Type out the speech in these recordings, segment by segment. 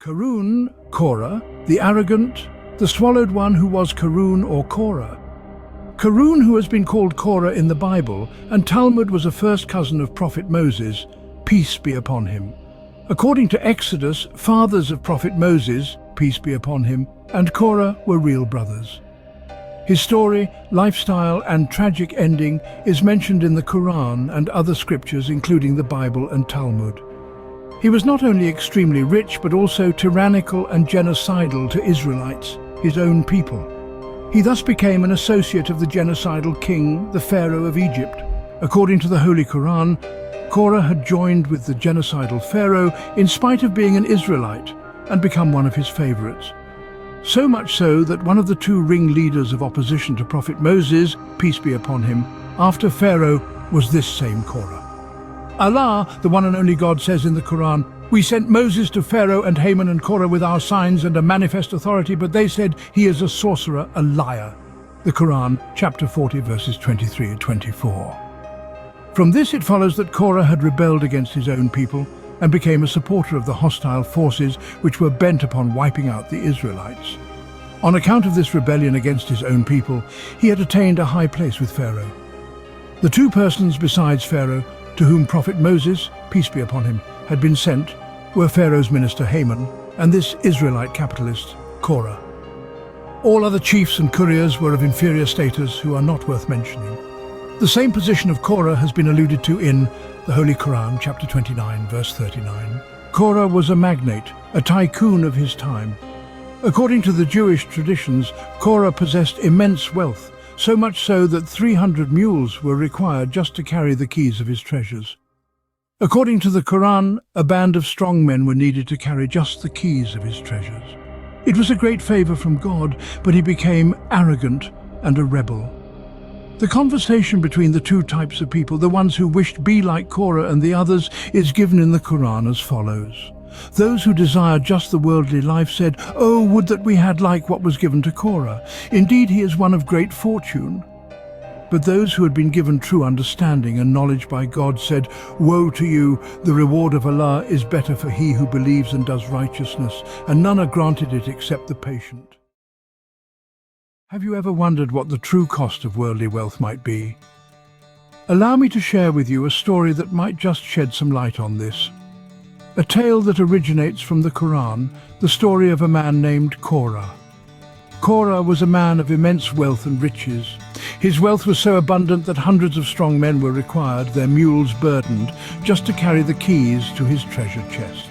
Qaroon, Korah, the arrogant, the swallowed one who was Qaroon or Korah. Qaroon, who has been called Korah in the Bible, and Talmud, was a first cousin of Prophet Moses, peace be upon him. According to Exodus, fathers of Prophet Moses, peace be upon him, and Korah were real brothers. His story, lifestyle, and tragic ending is mentioned in the Quran and other scriptures, including the Bible and Talmud. He was not only extremely rich, but also tyrannical and genocidal to Israelites, his own people. He thus became an associate of the genocidal king, the Pharaoh of Egypt. According to the Holy Quran, Korah had joined with the genocidal Pharaoh in spite of being an Israelite and become one of his favorites. So much so that one of the two ringleaders of opposition to Prophet Moses, peace be upon him, after Pharaoh, was this same Korah. Allah, the one and only God, says in the Quran, "We sent Moses to Pharaoh and Haman and Korah with our signs and a manifest authority, but they said he is a sorcerer, a liar." The Quran, chapter 40, verses 23 and 24. From this it follows that Korah had rebelled against his own people and became a supporter of the hostile forces which were bent upon wiping out the Israelites. On account of this rebellion against his own people, he had attained a high place with Pharaoh. The two persons besides Pharaoh to whom Prophet Moses, peace be upon him, had been sent were Pharaoh's minister Haman and this Israelite capitalist, Korah. All other chiefs and couriers were of inferior status who are not worth mentioning. The same position of Korah has been alluded to in the Holy Quran, chapter 29, verse 39. Korah was a magnate, a tycoon of his time. According to the Jewish traditions, Korah possessed immense wealth, so much so that 300 mules were required just to carry the keys of his treasures. According to the Quran, a band of strong men were needed to carry just the keys of his treasures. It was a great favor from God, but he became arrogant and a rebel. The conversation between the two types of people, the ones who wished to be like Korah and the others, is given in the Quran as follows. Those who desired just the worldly life said, "Oh, would that we had like what was given to Korah. Indeed, he is one of great fortune." But those who had been given true understanding and knowledge by God said, "Woe to you, the reward of Allah is better for he who believes and does righteousness, and none are granted it except the patient." Have you ever wondered what the true cost of worldly wealth might be? Allow me to share with you a story that might just shed some light on this. A tale that originates from the Quran, the story of a man named Korah. Korah was a man of immense wealth and riches. His wealth was so abundant that hundreds of strong men were required, their mules burdened, just to carry the keys to his treasure chests.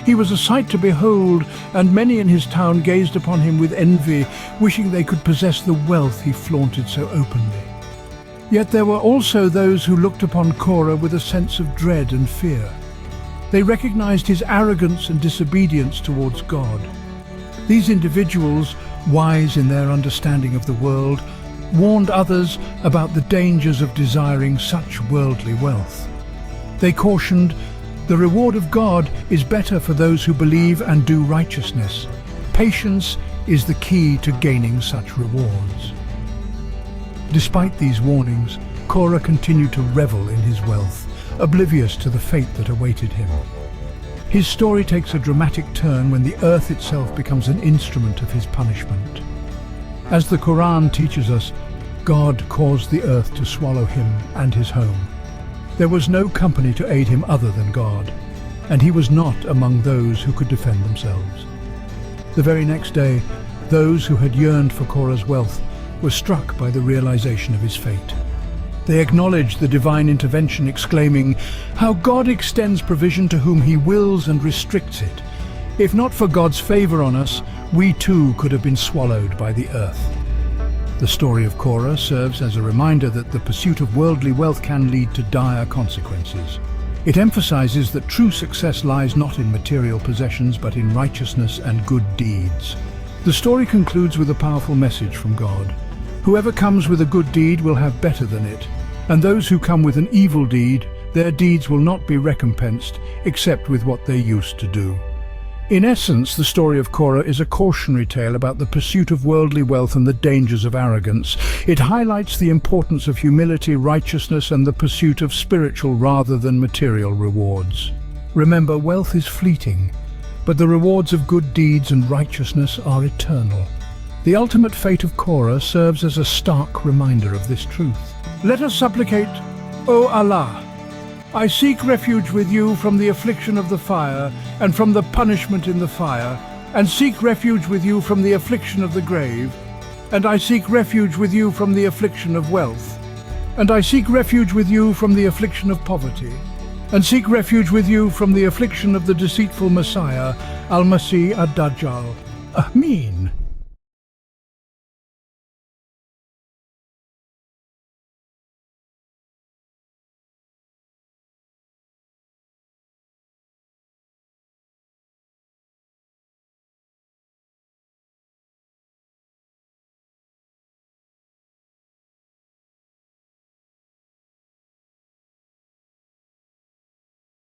He was a sight to behold, and many in his town gazed upon him with envy, wishing they could possess the wealth he flaunted so openly. Yet there were also those who looked upon Korah with a sense of dread and fear. They recognized his arrogance and disobedience towards God. These individuals, wise in their understanding of the world, warned others about the dangers of desiring such worldly wealth. They cautioned, "The reward of God is better for those who believe and do righteousness. Patience is the key to gaining such rewards." Despite these warnings, Korah continued to revel in his wealth, oblivious to the fate that awaited him. His story takes a dramatic turn when the earth itself becomes an instrument of his punishment. As the Quran teaches us, God caused the earth to swallow him and his home. There was no company to aid him other than God, and he was not among those who could defend themselves. The very next day, those who had yearned for Korah's wealth were struck by the realization of his fate. They acknowledged the divine intervention, exclaiming, "How God extends provision to whom he wills and restricts it. If not for God's favor on us, we too could have been swallowed by the earth." The story of Korah serves as a reminder that the pursuit of worldly wealth can lead to dire consequences. It emphasizes that true success lies not in material possessions but in righteousness and good deeds. The story concludes with a powerful message from God. Whoever comes with a good deed will have better than it, and those who come with an evil deed, their deeds will not be recompensed except with what they used to do. In essence, the story of Korah is a cautionary tale about the pursuit of worldly wealth and the dangers of arrogance. It highlights the importance of humility, righteousness, and the pursuit of spiritual rather than material rewards. Remember, wealth is fleeting, but the rewards of good deeds and righteousness are eternal. The ultimate fate of Korah serves as a stark reminder of this truth. Let us supplicate, O Allah, I seek refuge with you from the affliction of the fire and from the punishment in the fire, and seek refuge with you from the affliction of the grave, and I seek refuge with you from the affliction of wealth, and I seek refuge with you from the affliction of poverty, and seek refuge with you from the affliction of the deceitful Messiah, Al-Masih ad-Dajjal. Ameen.